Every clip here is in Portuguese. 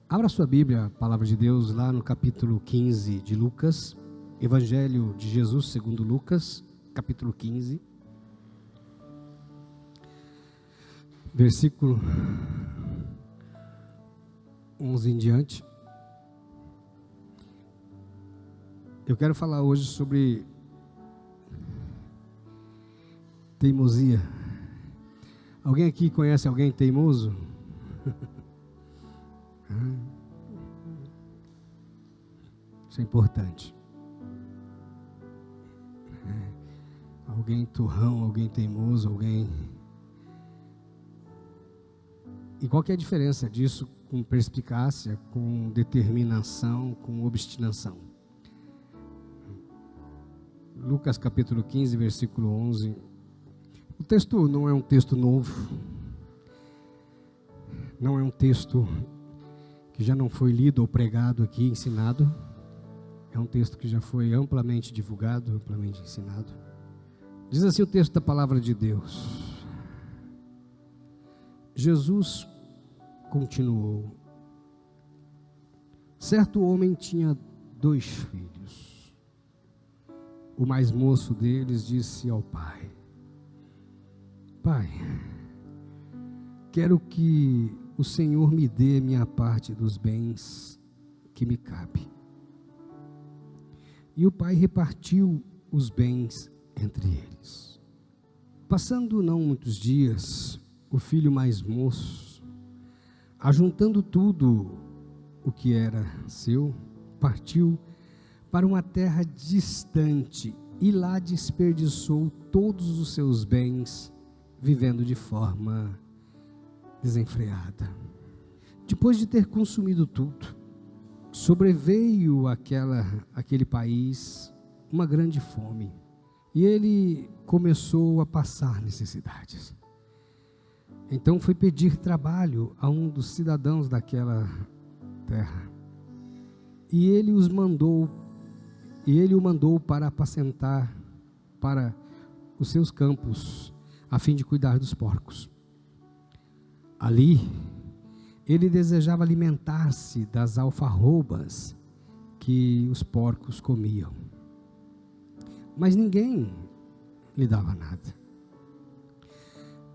Abra sua Bíblia, a Palavra de Deus, lá no capítulo 15 de Lucas, Evangelho de Jesus segundo Lucas, capítulo 15, versículo 11 em diante. Eu quero falar hoje sobre teimosia. Alguém aqui conhece alguém teimoso? Isso é importante. Alguém turrão, alguém teimoso, alguém... E qual que é a diferença disso com perspicácia, com determinação, com obstinação? Lucas capítulo 15, versículo 11. O texto não é um texto novo. Não é um texto que já não foi lido ou pregado aqui, ensinado. É um texto que já foi amplamente divulgado, amplamente ensinado. Diz assim o texto da palavra de Deus. Jesus continuou. Certo homem tinha 2 filhos. O mais moço deles disse ao pai: Pai, quero que o Senhor me dê minha parte dos bens que me cabe. E o pai repartiu os bens entre eles. Passando não muitos dias, o filho mais moço, ajuntando tudo o que era seu, partiu para uma terra distante e lá desperdiçou todos os seus bens, vivendo de forma desenfreada. Depois de ter consumido tudo, sobreveio aquele país uma grande fome, e ele começou a passar necessidades. Então foi pedir trabalho a um dos cidadãos daquela terra, e ele o mandou para apacentar para os seus campos, a fim de cuidar dos porcos. Ali, ele desejava alimentar-se das alfarrobas que os porcos comiam. Mas ninguém lhe dava nada.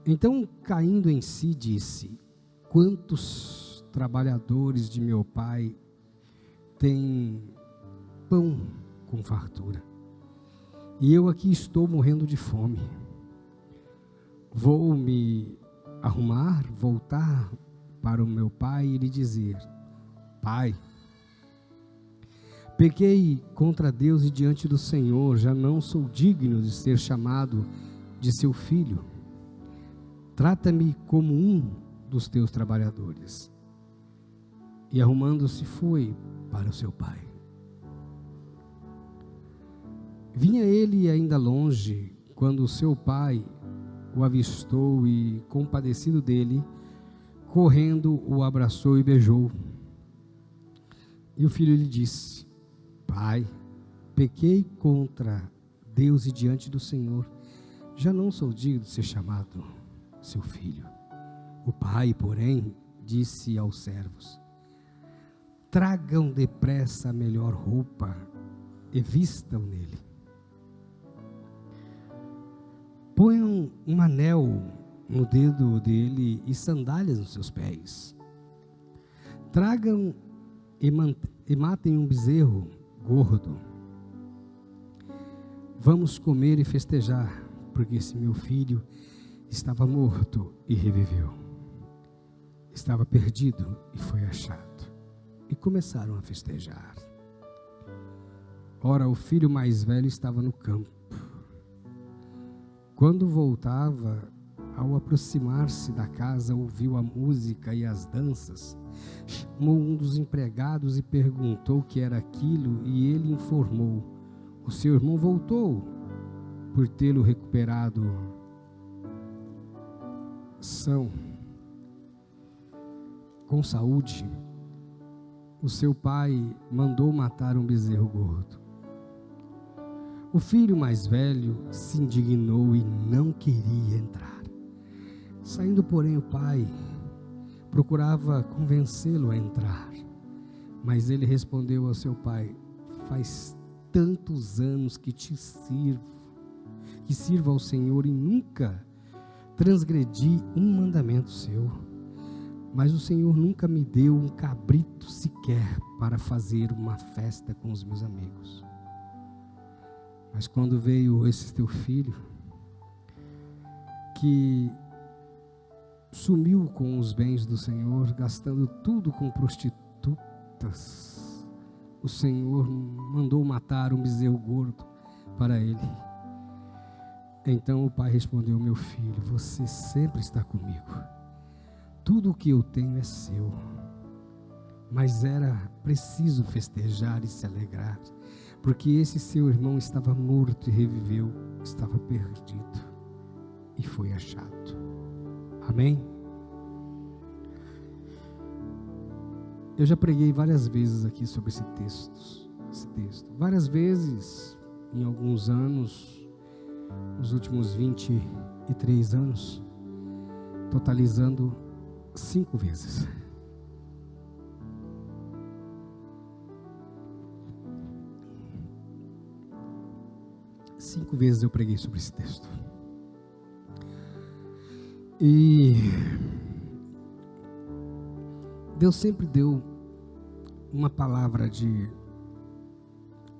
Então, caindo em si, disse: Quantos trabalhadores de meu pai têm pão com fartura, e eu aqui estou morrendo de fome. Vou me arrumar, voltar para o meu pai e lhe dizer: Pai, pequei contra Deus e diante do Senhor, já não sou digno de ser chamado de seu filho. Trata-me como um dos teus trabalhadores. E arrumando-se foi para o seu pai. Vinha ele ainda longe, quando o seu pai o avistou e, compadecido dele, correndo, o abraçou e beijou. E o filho lhe disse: Pai, pequei contra Deus e diante do Senhor, já não sou digno de ser chamado seu filho. O pai, porém, disse aos servos: Tragam depressa a melhor roupa e vistam nele. Ponham um anel no dedo dele e sandálias nos seus pés. Tragam e matem um bezerro gordo. Vamos comer e festejar, porque esse meu filho estava morto e reviveu. Estava perdido e foi achado. E começaram a festejar. Ora, o filho mais velho estava no campo. Quando voltava, ao aproximar-se da casa, ouviu a música e as danças. Chamou um dos empregados e perguntou o que era aquilo, e ele informou: o seu irmão voltou por tê-lo recuperado são, com saúde. O seu pai mandou matar um bezerro gordo. O filho mais velho se indignou e não queria entrar. Saindo, porém, o pai procurava convencê-lo a entrar, mas ele respondeu ao seu pai: faz tantos anos que te sirvo, que sirvo ao Senhor e nunca transgredi um mandamento seu, mas o Senhor nunca me deu um cabrito sequer para fazer uma festa com os meus amigos. Mas quando veio esse teu filho, que sumiu com os bens do Senhor, gastando tudo com prostitutas, o Senhor mandou matar um bezerro gordo para ele. Então o pai respondeu: meu filho, você sempre está comigo, tudo o que eu tenho é seu, mas era preciso festejar e se alegrar, porque esse seu irmão estava morto e reviveu, estava perdido e foi achado. Amém? Eu já preguei várias vezes aqui sobre esse texto. Várias vezes, em alguns anos, nos últimos 23 anos, totalizando 5 vezes. Cinco vezes eu preguei sobre esse texto. E Deus sempre deu uma palavra de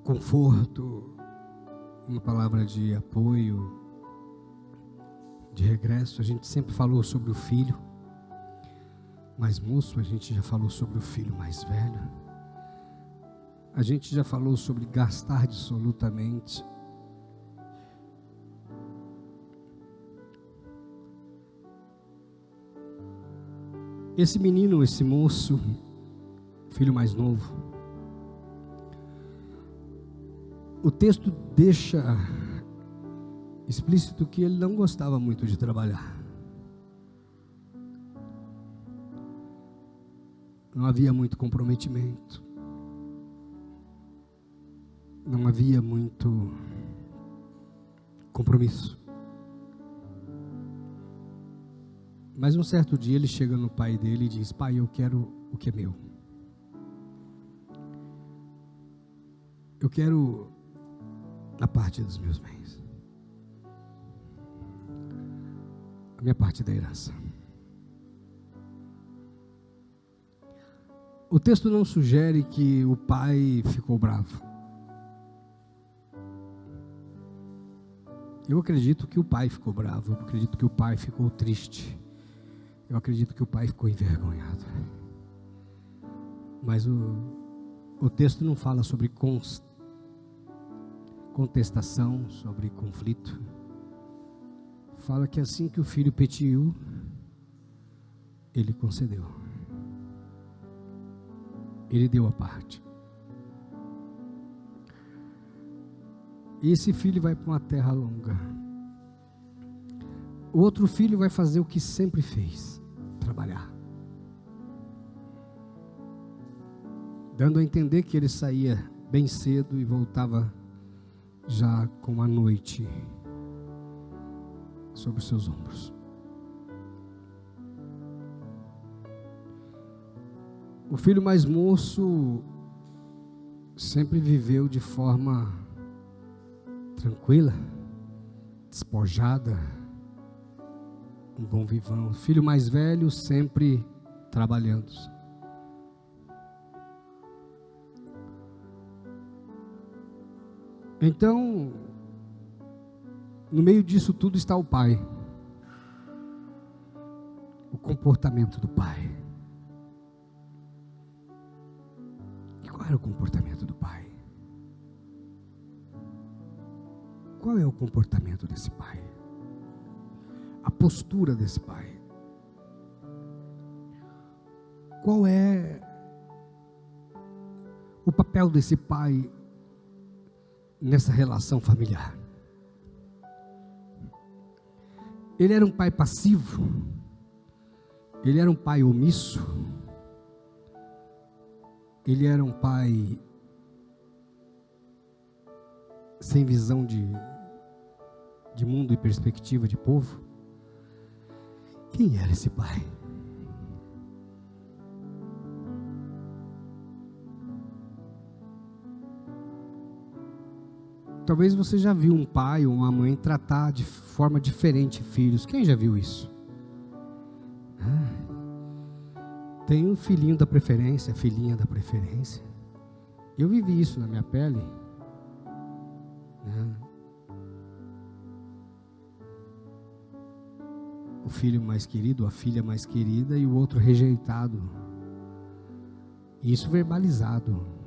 conforto, uma palavra de apoio, de regresso. A gente sempre falou sobre o filho mais moço, a gente já falou sobre o filho mais velho, a gente já falou sobre gastar dissolutamente. Esse menino, esse moço, filho mais novo, o texto deixa explícito que ele não gostava muito de trabalhar. Não havia muito comprometimento, não havia muito compromisso. Mas um certo dia ele chega no pai dele e diz: pai, eu quero o que é meu. Eu quero a parte dos meus bens, a minha parte da herança. O texto não sugere que o pai ficou bravo. Eu acredito que o pai ficou bravo, eu acredito que o pai ficou triste. Eu acredito que o pai ficou envergonhado. Mas o texto não fala sobre contestação, sobre conflito. Fala que assim que o filho pediu, ele concedeu. Ele deu a parte. E esse filho vai para uma terra longa. O outro filho vai fazer o que sempre fez: trabalhar. Dando a entender que ele saía bem cedo e voltava já com a noite sobre os seus ombros. O filho mais moço sempre viveu de forma tranquila, despojada, um bom vivão. O filho mais velho sempre trabalhando. Então, no meio disso tudo está o pai. O comportamento do pai. E qual era o comportamento do pai? Qual é o comportamento desse pai? A postura desse pai? Qual é o papel desse pai nessa relação familiar? Ele era um pai passivo? Ele era um pai omisso? Ele era um pai sem visão de mundo e perspectiva de povo? Quem era esse pai? Talvez você já viu um pai ou uma mãe tratar de forma diferente filhos. Quem já viu isso? Tem um filhinho da preferência, filhinha da preferência. Eu vivi isso na minha pele. O filho mais querido, a filha mais querida e o outro rejeitado. Isso verbalizado.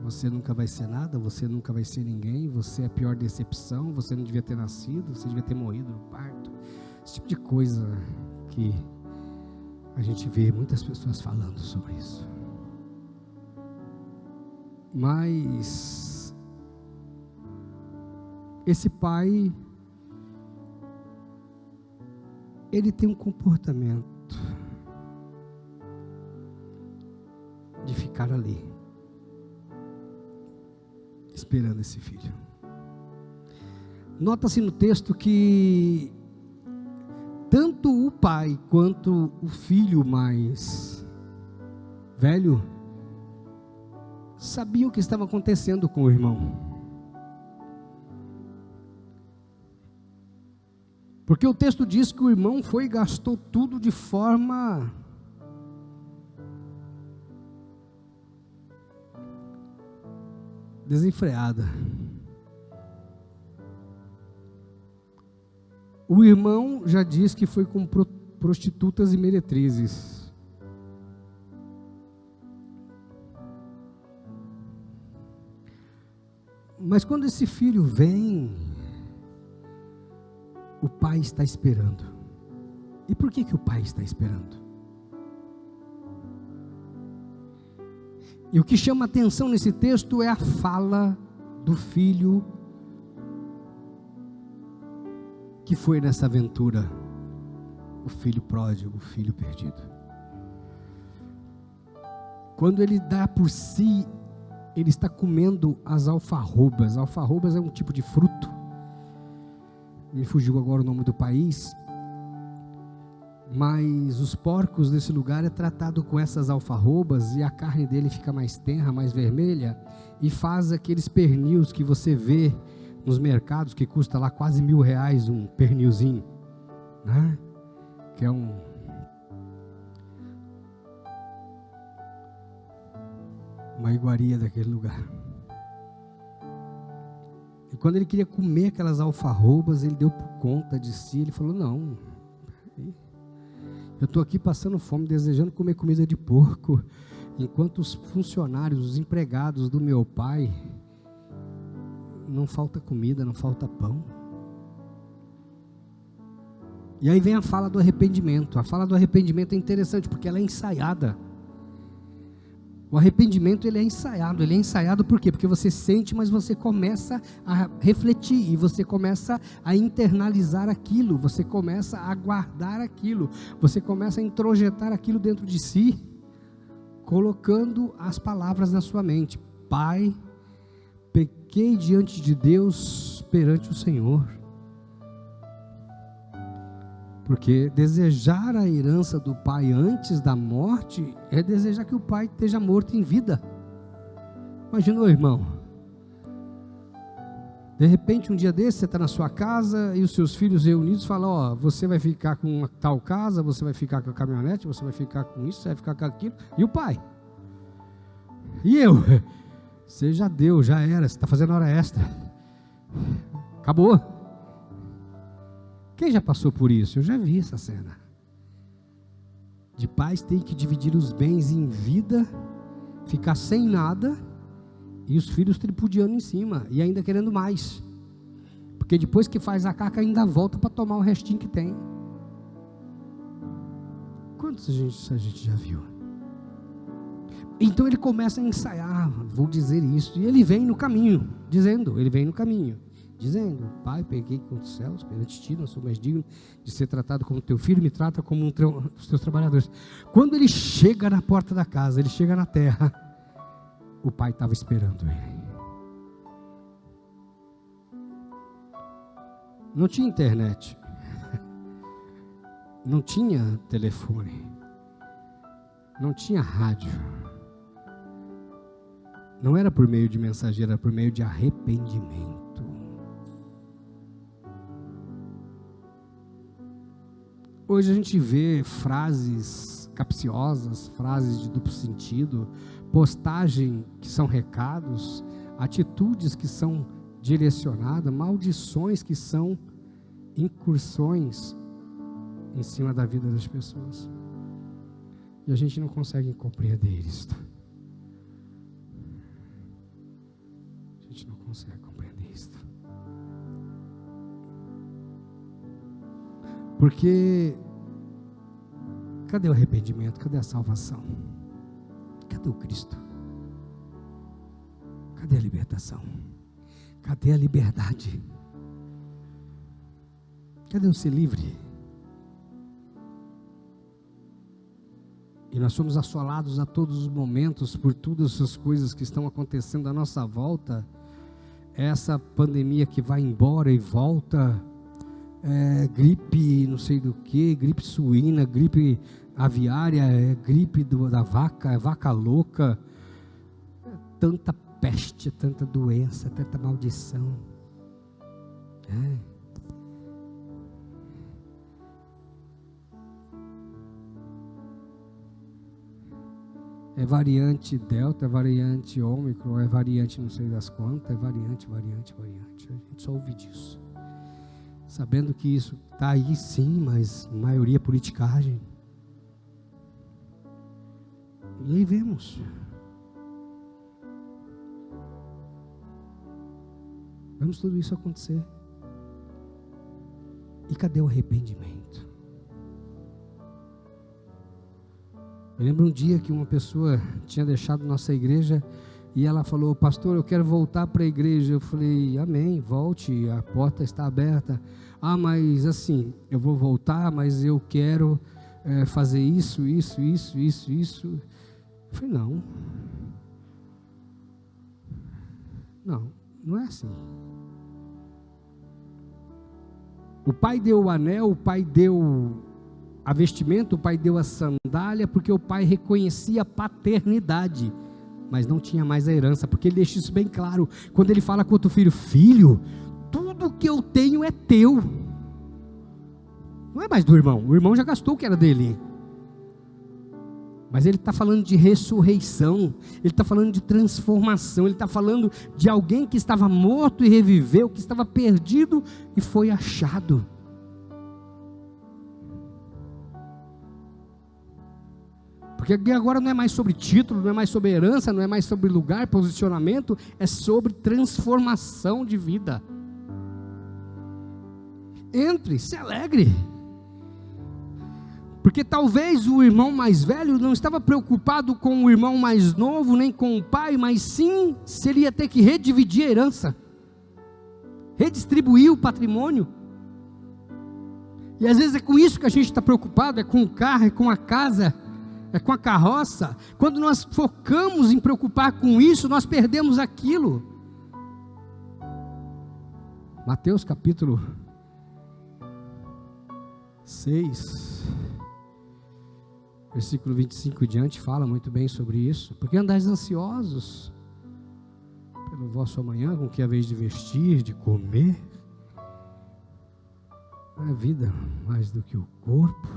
Você nunca vai ser nada, você nunca vai ser ninguém, você é a pior decepção, você não devia ter nascido, você devia ter morrido no parto. Esse tipo de coisa que a gente vê muitas pessoas falando sobre isso. Mas esse pai, ele tem um comportamento de ficar ali, esperando esse filho. Nota-se no texto que tanto o pai quanto o filho mais velho sabiam o que estava acontecendo com o irmão. Porque o texto diz que o irmão foi e gastou tudo de forma desenfreada. O irmão já diz que foi com prostitutas e meretrizes. Mas quando esse filho vem, o pai está esperando. E por que o pai está esperando? E o que chama atenção nesse texto é a fala do filho que foi nessa aventura, o filho pródigo, o filho perdido. Quando ele dá por si, ele está comendo as alfarrobas. Alfarrobas é um tipo de fruto. Me fugiu agora o nome do país. Mas os porcos desse lugar é tratado com essas alfarrobas e a carne dele fica mais tenra, mais vermelha e faz aqueles pernios que você vê nos mercados que custa lá quase R$1.000 um pernilzinho, né? Que é uma iguaria daquele lugar. E quando ele queria comer aquelas alfarrobas, ele deu por conta de si, ele falou: não, eu estou aqui passando fome, desejando comer comida de porco, enquanto os funcionários, os empregados do meu pai, não falta comida, não falta pão. E aí vem a fala do arrependimento. A fala do arrependimento é interessante, porque ela é ensaiada. O arrependimento, ele é ensaiado por quê? Porque você sente, mas você começa a refletir, e você começa a internalizar aquilo, você começa a guardar aquilo, você começa a introjetar aquilo dentro de si, colocando as palavras na sua mente: Pai, pequei diante de Deus perante o Senhor. Porque desejar a herança do pai antes da morte é desejar que o pai esteja morto em vida. Imaginou, irmão? De repente, um dia desse, você está na sua casa e os seus filhos reunidos falam: ó, você vai ficar com uma tal casa, você vai ficar com a caminhonete, você vai ficar com isso, você vai ficar com aquilo. E o pai? E eu? Você já deu, já era, você está fazendo hora extra. Acabou. Quem já passou por isso? Eu já vi essa cena. De pais tem que dividir os bens em vida, ficar sem nada, e os filhos tripudiando em cima, e ainda querendo mais. Porque depois que faz a caca, ainda volta para tomar o restinho que tem. Quantos a gente já viu? Então ele começa a ensaiar: vou dizer isso, e ele vem no caminho, dizendo, Pai, peguei contra os céus, perante ti, não sou mais digno de ser tratado como teu filho, me trata como os teus trabalhadores. Quando ele chega na porta da casa, ele chega na terra, o pai estava esperando ele. Não tinha internet, não tinha telefone, não tinha rádio, Não era por meio de mensageiro, era por meio de arrependimento. Hoje a gente vê frases capciosas, frases de duplo sentido, postagem que são recados, atitudes que são direcionadas, maldições que são incursões em cima da vida das pessoas. E a gente não consegue compreender isso. A gente não consegue compreender isso. Porque cadê o arrependimento? Cadê a salvação? Cadê o Cristo? Cadê a libertação? Cadê a liberdade? Cadê o ser livre? E nós somos assolados a todos os momentos por todas essas coisas que estão acontecendo à nossa volta. Essa pandemia que vai embora e volta, gripe não sei do que, gripe suína, gripe aviária, gripe da vaca, vaca louca, tanta peste, tanta doença, tanta maldição. É variante Delta, é variante Ômicron, é variante não sei das quantas, é variante. A gente só ouve disso. Sabendo que isso está aí sim, mas maioria politicagem. E aí vemos. Vemos tudo isso acontecer. E cadê o arrependimento? Eu lembro um dia que uma pessoa tinha deixado nossa igreja e ela falou: pastor, eu quero voltar para a igreja. Eu falei: amém, volte, a porta está aberta. Ah, mas assim, eu vou voltar, mas eu quero fazer isso. Eu falei: não é assim. O pai deu o anel, o pai deu a vestimenta, o pai deu a sandália, porque o pai reconhecia a paternidade, mas não tinha mais a herança, porque ele deixa isso bem claro, quando ele fala com outro filho: filho, tudo que eu tenho é teu, não é mais do irmão, o irmão já gastou o que era dele, mas ele está falando de ressurreição, ele está falando de transformação, ele está falando de alguém que estava morto e reviveu, que estava perdido e foi achado. Porque agora não é mais sobre título, não é mais sobre herança, não é mais sobre lugar, posicionamento, é sobre transformação de vida. Entre, se alegre. Porque talvez o irmão mais velho não estava preocupado com o irmão mais novo, nem com o pai, mas sim se ele ia ter que redividir a herança, redistribuir o patrimônio. E às vezes é com isso que a gente está preocupado, é com o carro, é com a casa, é com a carroça. Quando nós focamos em preocupar com isso, nós perdemos aquilo. Mateus capítulo 6, versículo 25 em diante, fala muito bem sobre isso. Porque andais ansiosos pelo vosso amanhã, com que haveis de vestir, de comer? Não é vida mais do que o corpo?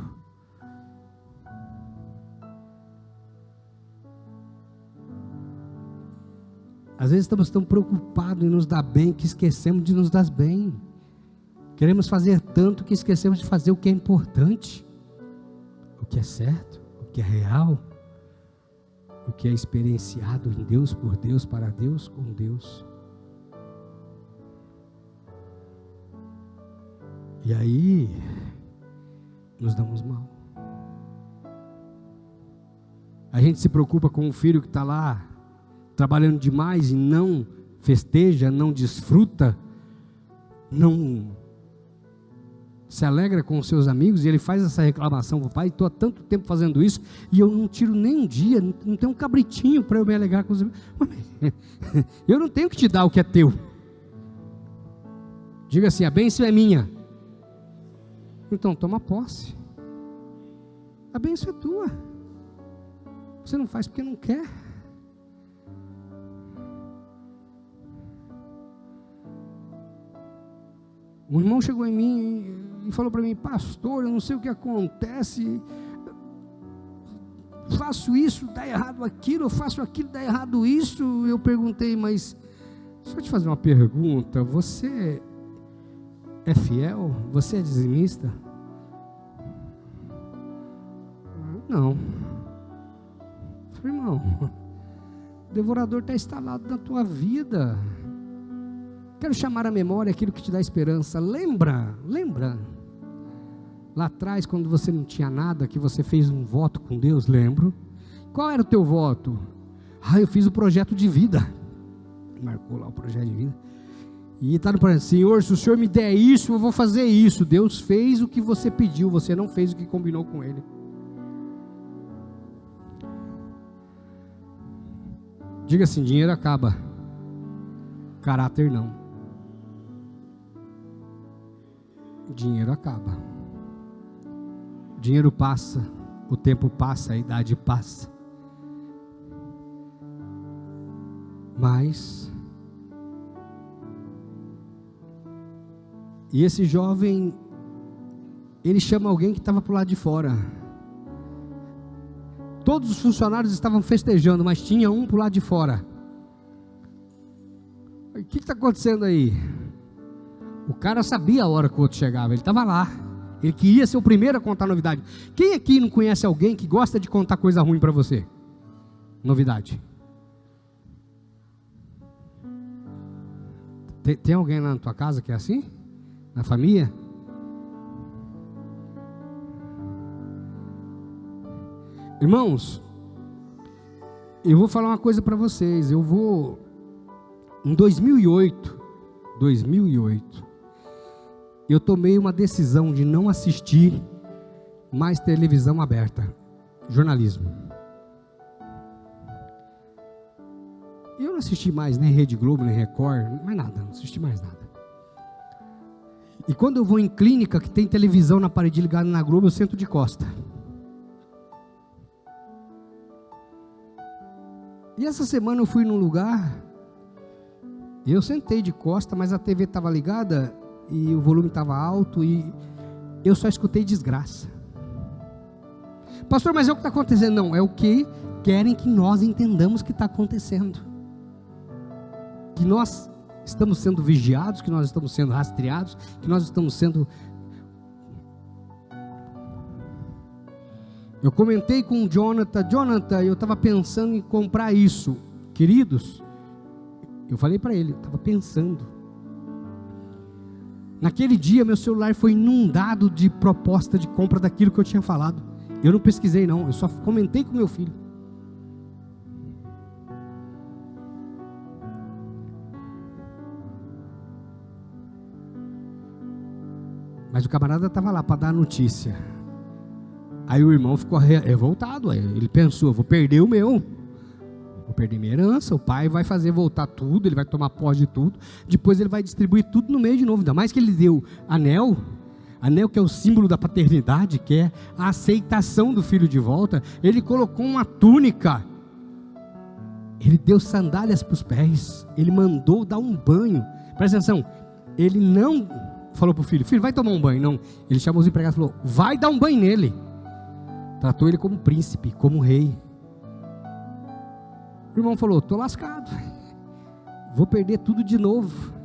Às vezes estamos tão preocupados em nos dar bem que esquecemos de nos dar bem. Queremos fazer tanto que esquecemos de fazer o que é importante, o que é certo, o que é real, o que é experienciado em Deus, por Deus, para Deus, com Deus. E aí nos damos mal. A gente se preocupa com o filho que está lá trabalhando demais e não festeja, não desfruta, não se alegra com os seus amigos, e ele faz essa reclamação para o pai: estou há tanto tempo fazendo isso, e eu não tiro nem um dia, não tenho um cabritinho para eu me alegrar com os amigos. Eu não tenho que te dar o que é teu. Diga assim: a bênção é minha. Então toma posse. A bênção é tua. Você não faz porque não quer. Um irmão chegou em mim e falou para mim: pastor, eu não sei o que acontece, faço isso, dá errado aquilo, eu faço aquilo, dá errado isso. Eu perguntei: mas deixa eu te fazer uma pergunta, você é fiel? Você é dizimista? Não. Eu falei: irmão, o devorador está instalado na tua vida. Quero chamar à memória aquilo que te dá esperança. Lembra lá atrás, quando você não tinha nada, que você fez um voto com Deus? Lembro. Qual era o teu voto? Eu fiz o projeto de vida. Marcou lá o projeto de vida. E está no projeto: Senhor, se o Senhor me der isso, eu vou fazer isso. Deus fez o que você pediu, você não fez o que combinou com Ele. Diga assim: dinheiro acaba, caráter não. Dinheiro acaba, o dinheiro passa, o tempo passa, a idade passa, mas e esse jovem, ele chama alguém que estava para o lado de fora. Todos os funcionários estavam festejando, mas tinha um para o lado de fora. O que está acontecendo aí? O cara sabia a hora que o outro chegava, ele estava lá, ele queria ser o primeiro a contar novidade. Quem aqui não conhece alguém que gosta de contar coisa ruim para você? Novidade. Tem alguém lá na tua casa que é assim? Na família? Irmãos, eu vou falar uma coisa para vocês. Em 2008, eu tomei uma decisão de não assistir mais televisão aberta, jornalismo. Eu não assisti mais nem Rede Globo, nem Record, mais nada, não assisti mais nada. E quando eu vou em clínica que tem televisão na parede ligada na Globo, eu sento de costa. E essa semana eu fui num lugar, eu sentei de costa, mas a TV estava ligada e o volume estava alto e eu só escutei desgraça. Pastor, mas é o que está acontecendo? Não, é o que querem que nós entendamos que está acontecendo. Que nós estamos sendo vigiados, que nós estamos sendo rastreados, que nós estamos sendo... Eu comentei com o Jonathan, eu estava pensando em comprar isso. Queridos, eu falei para ele, eu estava pensando. Naquele dia, meu celular foi inundado de proposta de compra daquilo que eu tinha falado. Eu não pesquisei não, eu só comentei com meu filho. Mas o camarada estava lá para dar a notícia. Aí o irmão ficou revoltado. Ele pensou: vou perder o meu, vou perder minha herança. O pai vai fazer voltar tudo, ele vai tomar posse de tudo. Depois ele vai distribuir tudo no meio de novo. Ainda mais que ele deu anel que é o símbolo da paternidade, que é a aceitação do filho de volta. Ele colocou uma túnica, ele deu sandálias para os pés, ele mandou dar um banho. Presta atenção, ele não falou para o filho: filho, vai tomar um banho. Não, ele chamou os empregados e falou: vai dar um banho nele. Tratou ele como príncipe, como rei. O irmão falou: estou lascado, vou perder tudo de novo.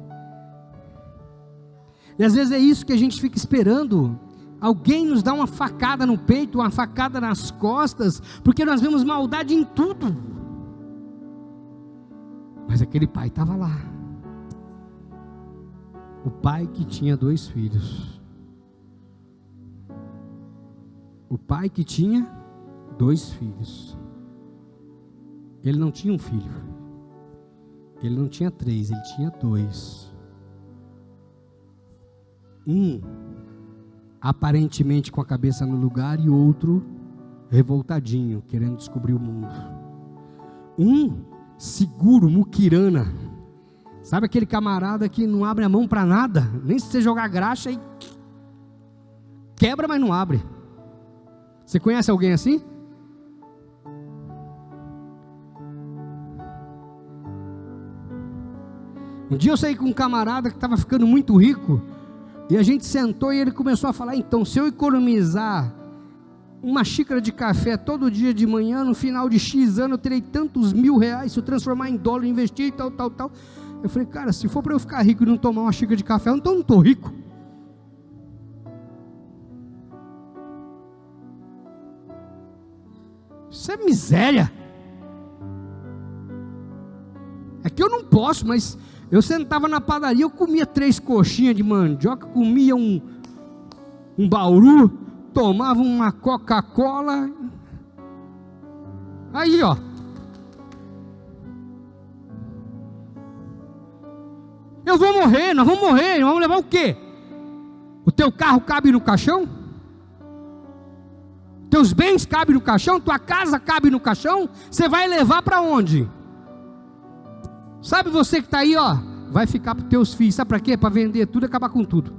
E às vezes é isso que a gente fica esperando. Alguém nos dá uma facada no peito, uma facada nas costas, porque nós vemos maldade em tudo. Mas aquele pai estava lá. O pai que tinha 2 filhos. O pai que tinha 2 filhos. Ele não tinha um filho. Ele não tinha 3, ele tinha 2. Um aparentemente com a cabeça no lugar e outro revoltadinho, querendo descobrir o mundo. Um seguro, muquirana. Sabe aquele camarada que não abre a mão para nada? Nem se você jogar graxa e quebra, mas não abre. Você conhece alguém assim? Um dia eu saí com um camarada que estava ficando muito rico. E a gente sentou e ele começou a falar: então, se eu economizar uma xícara de café todo dia de manhã, no final de X anos eu terei tantos R$1.000, se eu transformar em dólar, investir e tal. Eu falei: cara, se for para eu ficar rico e não tomar uma xícara de café, então eu não estou rico. Isso é miséria. É que eu não posso, mas eu sentava na padaria, eu comia 3 coxinhas de mandioca, comia um bauru, tomava uma Coca-Cola. Aí, ó. Eu vou morrer, nós vamos morrer, nós vamos levar o quê? O teu carro cabe no caixão? Teus bens cabem no caixão? Tua casa cabe no caixão? Você vai levar para onde? Sabe você que está aí, ó, vai ficar para os teus filhos, sabe para quê? Para vender tudo e acabar com tudo.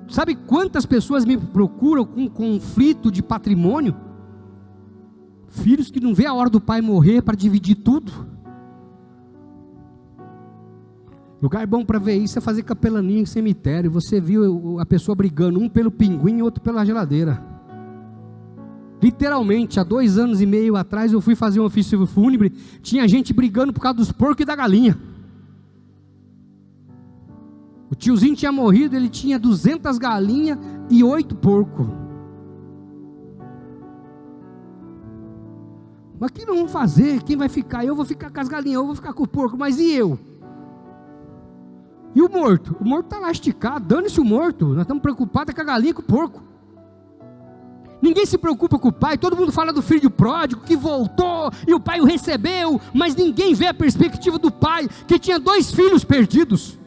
Sabe quantas pessoas me procuram com conflito de patrimônio? Filhos que não vê a hora do pai morrer para dividir tudo. Lugar bom para ver isso é fazer capelania em cemitério. Você viu a pessoa brigando, um pelo pinguim e outro pela geladeira. Literalmente, há 2 anos e meio atrás, eu fui fazer um ofício fúnebre, tinha gente brigando por causa dos porcos e da galinha. O tiozinho tinha morrido, ele tinha 200 galinhas e 8 porcos. Mas o que nós vamos fazer? Quem vai ficar? Eu vou ficar com as galinhas, eu vou ficar com o porco, mas e eu? E o morto? O morto está lá esticado, dane-se o morto, nós estamos preocupados com a galinha e com o porco. Ninguém se preocupa com o pai, todo mundo fala do filho pródigo que voltou e o pai o recebeu, mas ninguém vê a perspectiva do pai que tinha 2 filhos perdidos,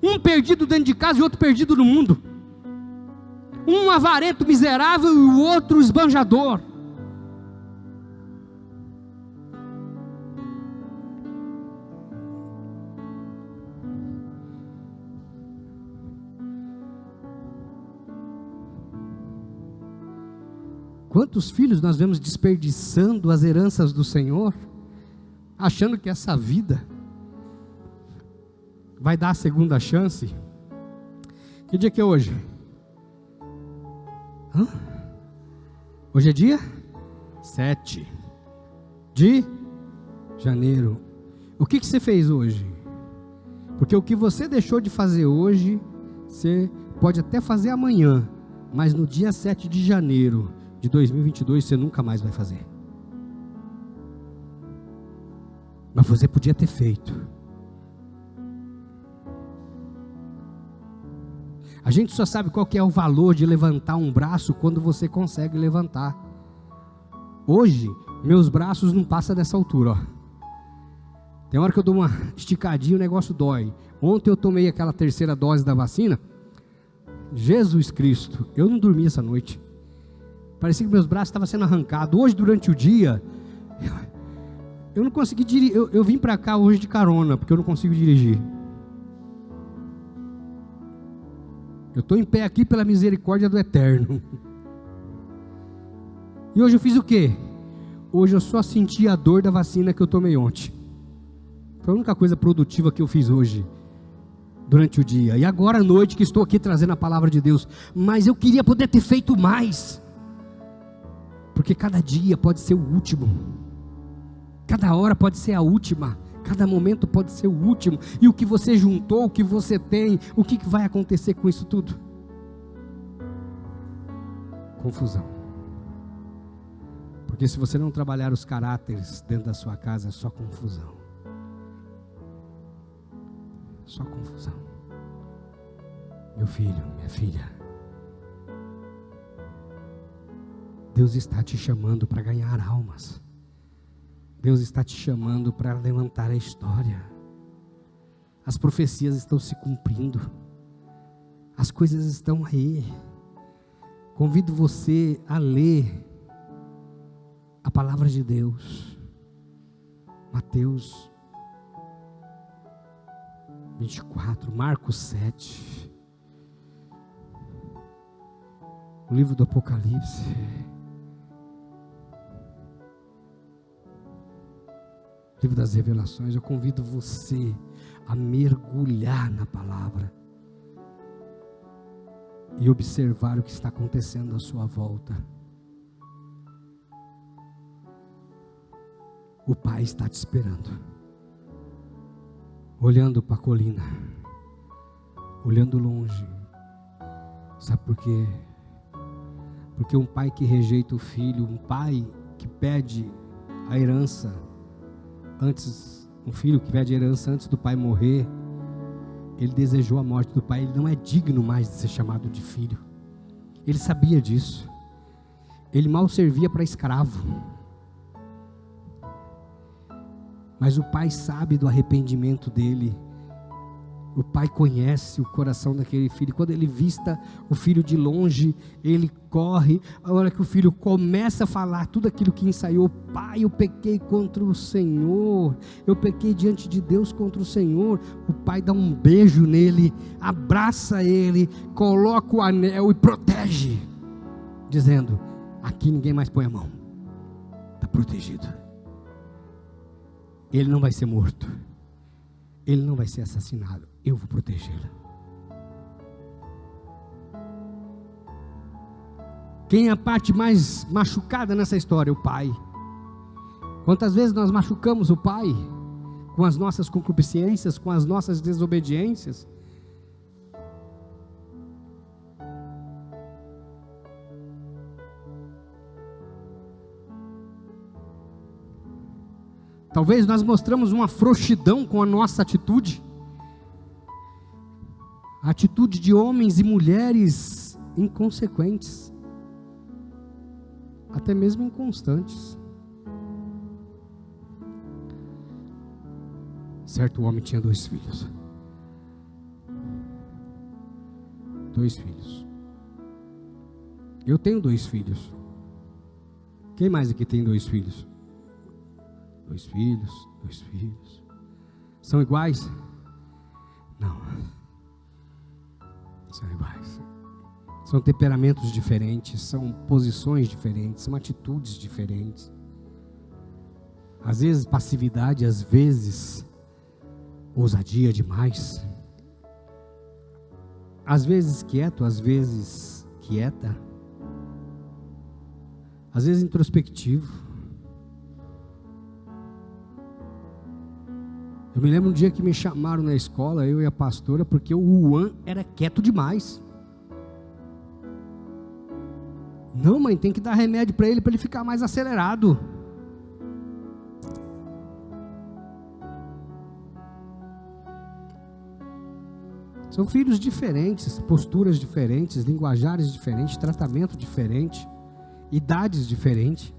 um perdido dentro de casa e outro perdido no mundo, um avarento miserável e o outro esbanjador. Quantos filhos nós vemos desperdiçando as heranças do Senhor, achando que essa vida vai dar a segunda chance? Que dia que é hoje? Hoje é dia 7 de janeiro. O que você fez hoje? Porque o que você deixou de fazer hoje, você pode até fazer amanhã, mas no dia 7 de janeiro de 2022 você nunca mais vai fazer. Mas você podia ter feito. A gente só sabe qual que é o valor de levantar um braço quando você consegue levantar. Hoje, meus braços não passam dessa altura, ó. Tem hora que eu dou uma esticadinha, o negócio dói. Ontem eu tomei aquela 3ª dose da vacina. Jesus Cristo, eu não dormi essa noite. Parecia que meus braços estavam sendo arrancados. Hoje, durante o dia, eu não consegui dirigir. Eu vim para cá hoje de carona, porque eu não consigo dirigir. Eu estou em pé aqui pela misericórdia do Eterno. E hoje eu fiz o quê? Hoje eu só senti a dor da vacina que eu tomei ontem. Foi a única coisa produtiva que eu fiz hoje, durante o dia. E agora à noite que estou aqui trazendo a palavra de Deus. Mas eu queria poder ter feito mais. Porque cada dia pode ser o último. Cada hora pode ser a última. Cada momento pode ser o último. E o que você juntou, o que você tem, o que vai acontecer com isso tudo? Confusão. Porque se você não trabalhar os caráteres dentro da sua casa, é só confusão. Só confusão. Meu filho, minha filha, Deus está te chamando para ganhar almas. Deus está te chamando para levantar a história. As profecias estão se cumprindo. As coisas estão aí. Convido você a ler a palavra de Deus. Mateus 24, Marcos 7. O livro do Apocalipse. livro das Revelações. Eu convido você a mergulhar na palavra e observar o que está acontecendo à sua volta. O Pai está te esperando, olhando para a colina, olhando longe. Sabe por quê? Porque um pai que rejeita o filho, um pai que pede a herança antes, um filho que pede a herança antes do pai morrer, ele desejou a morte do pai. Ele não é digno mais de ser chamado de filho. Ele sabia disso. Ele mal servia para escravo. Mas o pai sabe do arrependimento dele. O pai conhece o coração daquele filho. Quando ele vista o filho de longe, ele corre. A hora que o filho começa a falar tudo aquilo que ensaiou: pai, eu pequei contra o Senhor, eu pequei diante de Deus contra o Senhor. O pai dá um beijo nele, abraça ele, coloca o anel e protege, dizendo: aqui ninguém mais põe a mão, está protegido. Ele não vai ser morto, ele não vai ser assassinado, eu vou protegê-lo. Quem é a parte mais machucada nessa história? O pai. Quantas vezes nós machucamos o pai com as nossas concupiscências, com as nossas desobediências? Talvez nós mostramos uma frouxidão com a nossa atitude. A atitude de homens e mulheres inconsequentes, até mesmo inconstantes. Certo homem tinha 2 filhos. 2 filhos. Eu tenho 2 filhos. Quem mais aqui tem 2 filhos? 2 filhos, 2 filhos. São iguais? Não. São iguais. São temperamentos diferentes, são posições diferentes, são atitudes diferentes. Às vezes passividade, às vezes ousadia demais. Às vezes quieto, às vezes quieta. Às vezes introspectivo. Eu me lembro um dia que me chamaram na escola, eu e a pastora, porque o Juan era quieto demais. Não, mãe, tem que dar remédio para ele ficar mais acelerado. São filhos diferentes, posturas diferentes, linguajares diferentes, tratamento diferente, idades diferentes.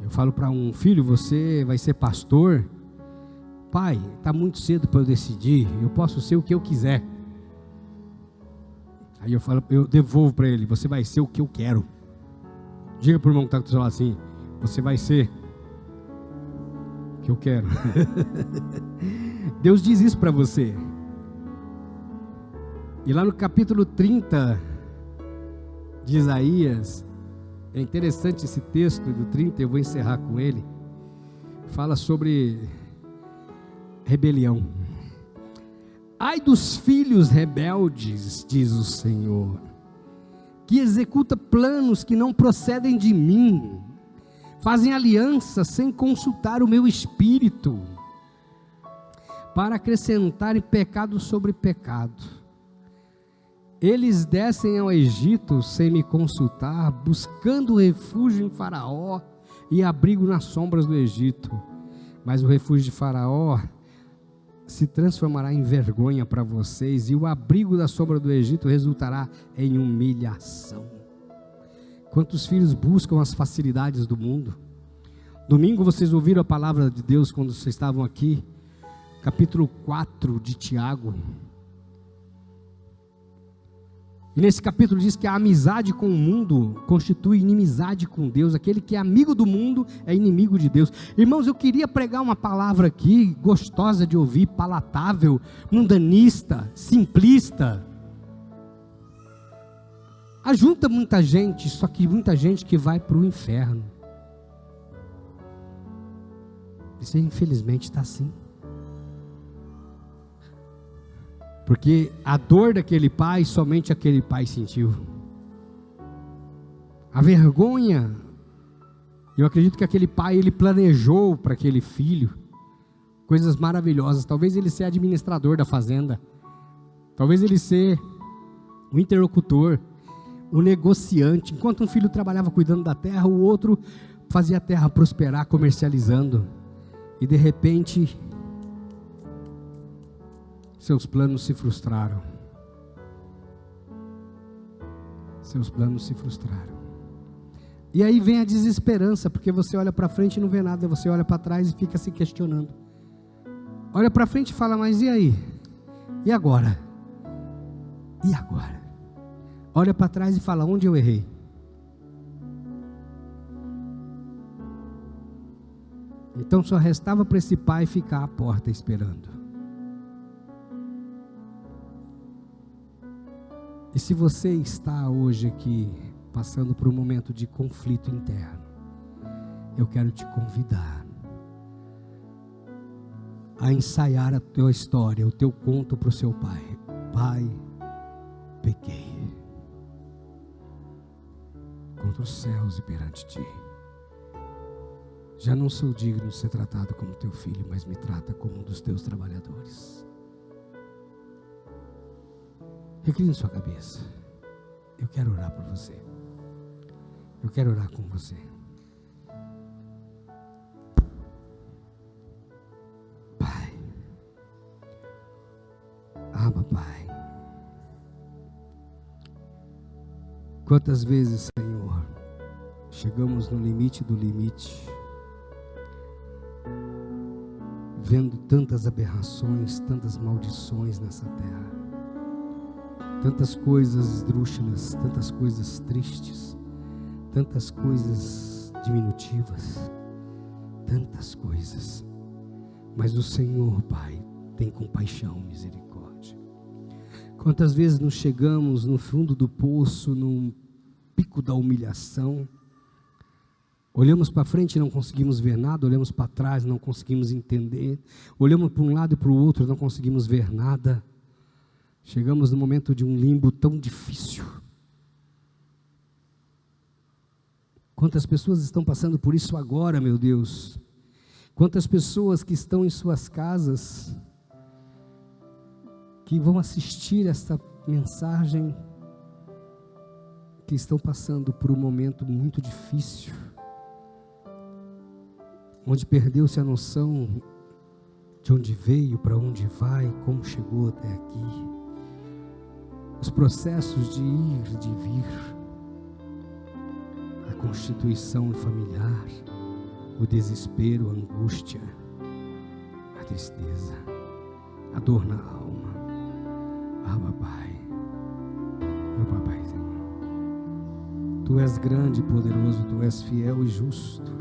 Eu falo para um filho: você vai ser pastor? Pai, está muito cedo para eu decidir, eu posso ser o que eu quiser. Aí eu devolvo para ele: você vai ser o que eu quero. Diga para o irmão que está do seu lado assim: você vai ser o que eu quero. Deus diz isso para você. E lá no capítulo 30 de Isaías, é interessante esse texto do 30, eu vou encerrar com ele. Fala sobre rebelião. Ai dos filhos rebeldes, diz o Senhor, que executa planos que não procedem de mim, fazem aliança sem consultar o meu espírito, para acrescentarem pecado sobre pecado. Eles descem ao Egito sem me consultar, buscando refúgio em Faraó e abrigo nas sombras do Egito. Mas o refúgio de Faraó se transformará em vergonha para vocês, e o abrigo da sombra do Egito resultará em humilhação. Quantos filhos buscam as facilidades do mundo? Domingo vocês ouviram a palavra de Deus quando vocês estavam aqui, capítulo 4 de Tiago. E nesse capítulo diz que a amizade com o mundo constitui inimizade com Deus. Aquele que é amigo do mundo é inimigo de Deus. Irmãos, eu queria pregar uma palavra aqui, gostosa de ouvir, palatável, mundanista, simplista. Ajunta muita gente, só que muita gente que vai para o inferno. Isso infelizmente está assim. Porque a dor daquele pai, somente aquele pai sentiu. A vergonha, eu acredito que aquele pai, ele planejou para aquele filho coisas maravilhosas. Talvez ele ser administrador da fazenda. Talvez ele ser o interlocutor, o negociante. Enquanto um filho trabalhava cuidando da terra, o outro fazia a terra prosperar, comercializando. E de repente, seus planos se frustraram. Seus planos se frustraram. E aí vem a desesperança, porque você olha para frente e não vê nada, você olha para trás e fica se questionando. Olha para frente e fala, mas e aí? E agora? E agora? Olha para trás e fala, onde eu errei? Então só restava para esse pai ficar à porta esperando. E se você está hoje aqui passando por um momento de conflito interno, eu quero te convidar a ensaiar a tua história, o teu conto para o seu pai. Pai, pequei contra os céus e perante ti. Já não sou digno de ser tratado como teu filho, mas me trata como um dos teus trabalhadores. Recline sua cabeça. Eu quero orar por você. Eu quero orar com você. Pai. Abba, Pai. Quantas vezes, Senhor, chegamos no limite do limite, vendo tantas aberrações, tantas maldições nessa terra, tantas coisas esdrúxulas, tantas coisas tristes, tantas coisas diminutivas, tantas coisas, mas o Senhor, Pai, tem compaixão, misericórdia. Quantas vezes nos chegamos no fundo do poço, num pico da humilhação, olhamos para frente e não conseguimos ver nada, olhamos para trás e não conseguimos entender, olhamos para um lado e para o outro e não conseguimos ver nada. Chegamos no momento de um limbo tão difícil. Quantas pessoas estão passando por isso agora, meu Deus? Quantas pessoas que estão em suas casas, que vão assistir esta mensagem, que estão passando por um momento muito difícil, onde perdeu-se a noção de onde veio, para onde vai, como chegou até aqui. Os processos de ir, de vir, a constituição familiar, o desespero, a angústia, a tristeza, a dor na alma. Ah, papai, meu papaizinho, tu és grande e poderoso, tu és fiel e justo.